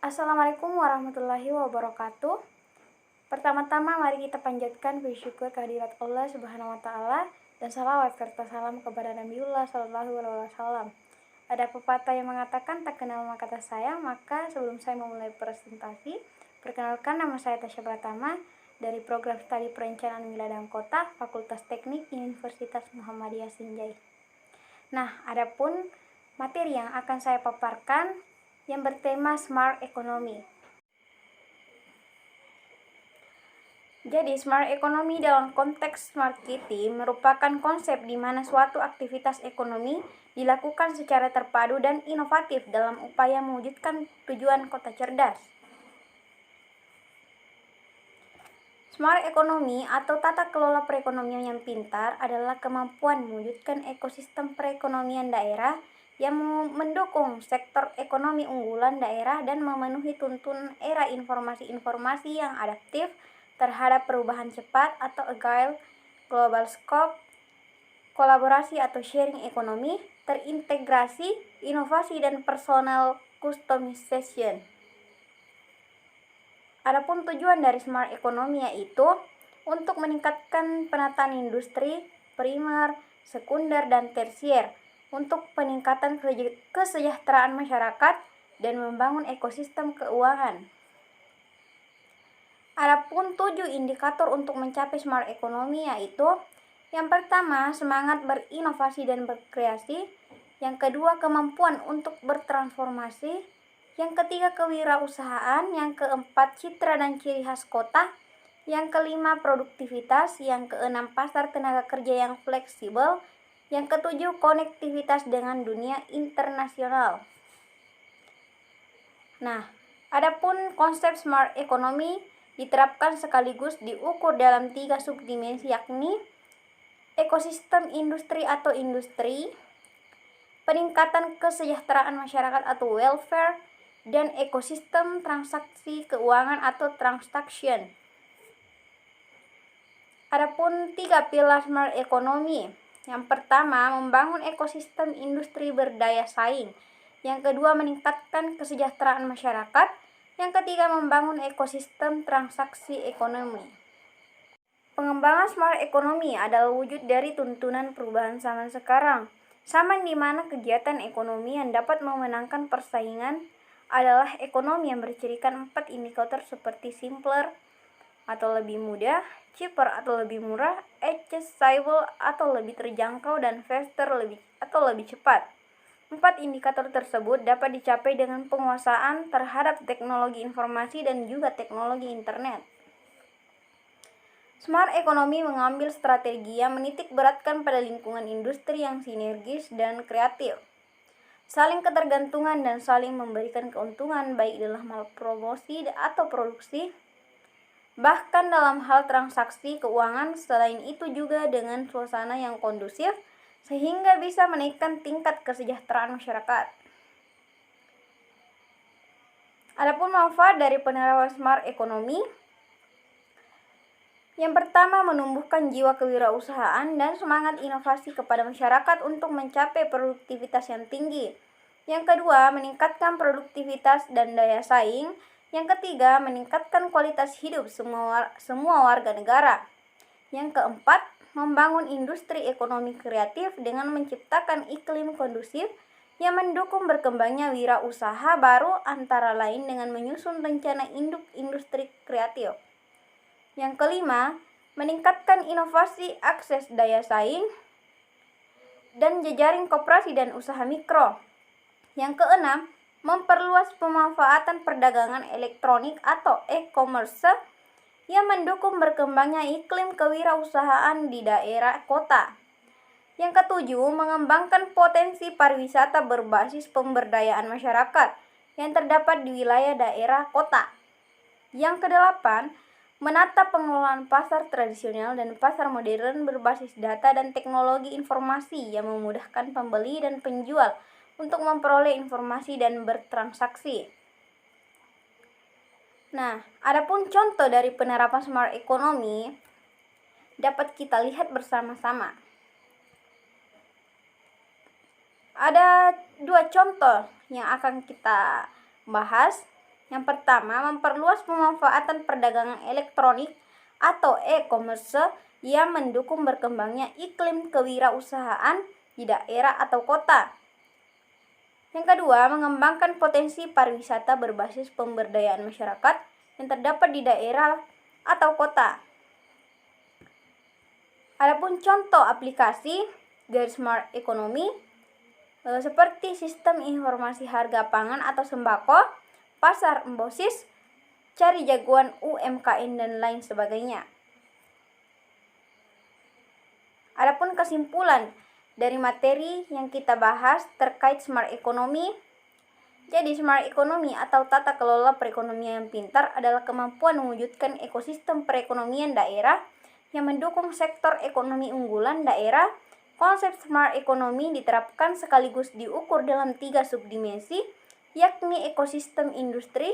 Assalamualaikum warahmatullahi wabarakatuh. Pertama-tama mari kita panjatkan puji syukur kehadirat Allah Subhanahu wa taala dan salawat serta salam kepada Nabiullah sallallahu alaihi wasallam. Ada pepatah yang mengatakan tak kenal maka tak sayang, maka sebelum saya memulai presentasi, perkenalkan nama saya Tasya Pratama dari program studi perencanaan wilayah dan kota Fakultas Teknik Universitas Muhammadiyah Sinjai. Nah, adapun materi yang akan saya paparkan yang bertema Smart Economy. Jadi, Smart Economy dalam konteks Smart City merupakan konsep di mana suatu aktivitas ekonomi dilakukan secara terpadu dan inovatif dalam upaya mewujudkan tujuan kota cerdas. Smart Economy atau tata kelola perekonomian yang pintar adalah kemampuan mewujudkan ekosistem perekonomian daerah yang mendukung sektor ekonomi unggulan daerah dan memenuhi tuntunan era informasi-informasi yang adaptif terhadap perubahan cepat atau agile, global scope, kolaborasi atau sharing ekonomi, terintegrasi, inovasi dan personal customization. Adapun tujuan dari Smart Economy yaitu untuk meningkatkan penataan industri, primer, sekunder, dan tersier, untuk peningkatan kesejahteraan masyarakat dan membangun ekosistem keuangan. Adapun 7 indikator untuk mencapai Smart Economy yaitu yang pertama, semangat berinovasi dan berkreasi, yang kedua, kemampuan untuk bertransformasi, yang ketiga, kewirausahaan, yang keempat, citra dan ciri khas kota, yang kelima, produktivitas, yang keenam, pasar tenaga kerja yang fleksibel, yang ketujuh, konektivitas dengan dunia internasional. Nah, adapun konsep Smart Economy diterapkan sekaligus diukur dalam 3 subdimensi yakni ekosistem industri atau industri, peningkatan kesejahteraan masyarakat atau welfare, dan ekosistem transaksi keuangan atau transaction. Adapun 3 pilar Smart Economy. Yang pertama, membangun ekosistem industri berdaya saing. Yang kedua, meningkatkan kesejahteraan masyarakat. Yang ketiga, membangun ekosistem transaksi ekonomi. Pengembangan Smart Economy adalah wujud dari tuntunan perubahan zaman sekarang. Zaman di mana kegiatan ekonomi yang dapat memenangkan persaingan adalah ekonomi yang bercirikan 4 indikator seperti simpler atau lebih mudah, cheaper atau lebih murah, accessible atau lebih terjangkau, dan faster atau lebih cepat. 4 indikator tersebut dapat dicapai dengan penguasaan terhadap teknologi informasi dan juga teknologi internet. Smart Economy mengambil strategi yang menitik beratkan pada lingkungan industri yang sinergis dan kreatif, saling ketergantungan dan saling memberikan keuntungan baik dalam hal promosi atau produksi, bahkan dalam hal transaksi keuangan. Selain itu juga dengan suasana yang kondusif sehingga bisa menaikkan tingkat kesejahteraan masyarakat. Adapun manfaat dari penerapan Smart Economy, yang pertama, menumbuhkan jiwa kewirausahaan dan semangat inovasi kepada masyarakat untuk mencapai produktivitas yang tinggi. Yang kedua, meningkatkan produktivitas dan daya saing. Yang ketiga, meningkatkan kualitas hidup semua warga negara. Yang keempat, membangun industri ekonomi kreatif dengan menciptakan iklim kondusif yang mendukung berkembangnya wirausaha baru, antara lain dengan menyusun rencana induk industri kreatif. Yang kelima, meningkatkan inovasi, akses daya saing, dan jejaring koperasi dan usaha mikro. Yang keenam, memperluas pemanfaatan perdagangan elektronik atau e-commerce yang mendukung berkembangnya iklim kewirausahaan di daerah kota. Yang ketujuh, mengembangkan potensi pariwisata berbasis pemberdayaan masyarakat yang terdapat di wilayah daerah kota. Yang kedelapan, menata pengelolaan pasar tradisional dan pasar modern berbasis data dan teknologi informasi yang memudahkan pembeli dan penjual untuk memperoleh informasi dan bertransaksi. Nah, adapun contoh dari penerapan Smart Economy dapat kita lihat bersama-sama. Ada 2 contoh yang akan kita bahas. Yang pertama, memperluas pemanfaatan perdagangan elektronik atau e-commerce yang mendukung berkembangnya iklim kewirausahaan di daerah atau kota. Yang kedua, mengembangkan potensi pariwisata berbasis pemberdayaan masyarakat yang terdapat di daerah atau kota. Adapun contoh aplikasi dari smart economy seperti sistem informasi harga pangan atau sembako, pasar embosis, cari jagoan UMKM dan lain sebagainya. Adapun kesimpulan dari materi yang kita bahas terkait smart economy. Jadi smart economy atau tata kelola perekonomian yang pintar adalah kemampuan mewujudkan ekosistem perekonomian daerah yang mendukung sektor ekonomi unggulan daerah. Konsep smart economy diterapkan sekaligus diukur dalam 3 subdimensi, yakni ekosistem industri,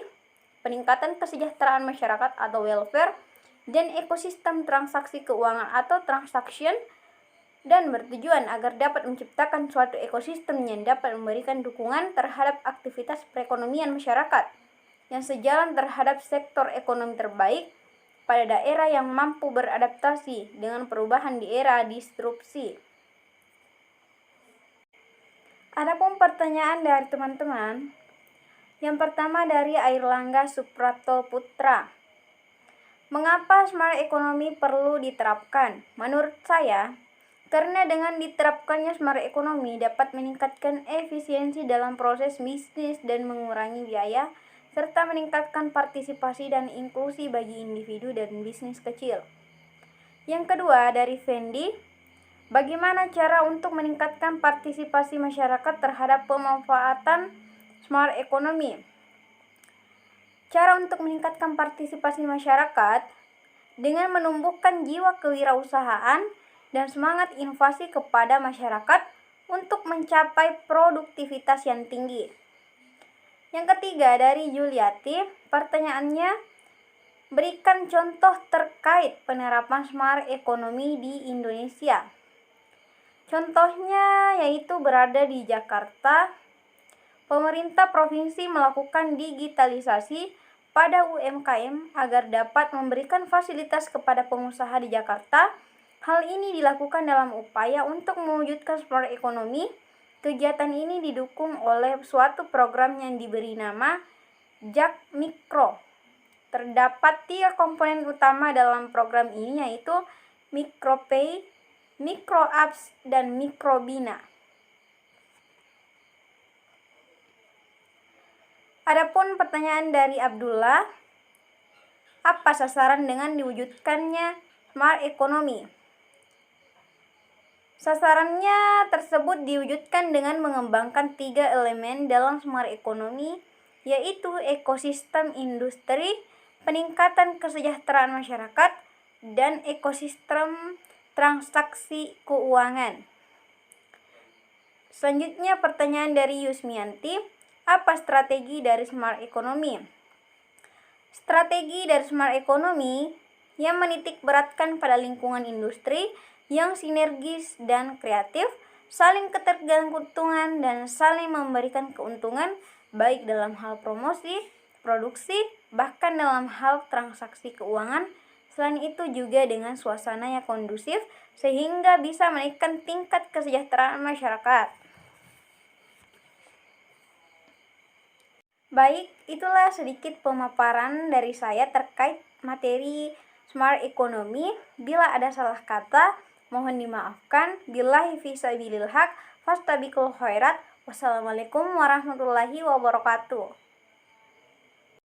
peningkatan kesejahteraan masyarakat atau welfare, dan ekosistem transaksi keuangan atau transaction, dan bertujuan agar dapat menciptakan suatu ekosistem yang dapat memberikan dukungan terhadap aktivitas perekonomian masyarakat yang sejalan terhadap sektor ekonomi terbaik pada daerah yang mampu beradaptasi dengan perubahan di era disrupsi. Adapun pertanyaan dari teman-teman, yang pertama dari Airlangga Suprapto Putra. Mengapa smart economy perlu diterapkan? Menurut saya, karena dengan diterapkannya smart economy dapat meningkatkan efisiensi dalam proses bisnis dan mengurangi biaya, serta meningkatkan partisipasi dan inklusi bagi individu dan bisnis kecil. Yang kedua dari Fendi, bagaimana cara untuk meningkatkan partisipasi masyarakat terhadap pemanfaatan smart economy? Cara untuk meningkatkan partisipasi masyarakat dengan menumbuhkan jiwa kewirausahaan dan semangat inovasi kepada masyarakat untuk mencapai produktivitas yang tinggi. Yang ketiga dari Juliati, pertanyaannya, berikan contoh terkait penerapan smart economy di Indonesia. Contohnya yaitu berada di Jakarta, pemerintah provinsi melakukan digitalisasi pada UMKM agar dapat memberikan fasilitas kepada pengusaha di Jakarta. Hal ini dilakukan dalam upaya untuk mewujudkan smart economy. Kegiatan ini didukung oleh suatu program yang diberi nama Jak Mikro. Terdapat 3 komponen utama dalam program ini yaitu Mikropay, Mikro Apps, dan Mikrobina. Adapun pertanyaan dari Abdullah, apa sasaran dengan diwujudkannya smart economy? Sasarannya tersebut diwujudkan dengan mengembangkan 3 elemen dalam smart economy, yaitu ekosistem industri, peningkatan kesejahteraan masyarakat, dan ekosistem transaksi keuangan. Selanjutnya pertanyaan dari Yusmianti, apa strategi dari smart economy? Strategi dari smart economy yang menitik beratkan pada lingkungan industri yang sinergis dan kreatif, saling ketergantungan dan saling memberikan keuntungan baik dalam hal promosi, produksi, bahkan dalam hal transaksi keuangan. Selain itu juga dengan suasana yang kondusif sehingga bisa menaikkan tingkat kesejahteraan masyarakat. Baik, itulah sedikit pemaparan dari saya terkait materi smart economy. Bila ada salah kata, mohon dimaafkan. Billahi fisabilil haq, fastabiqul khairat. Wassalamualaikum warahmatullahi wabarakatuh.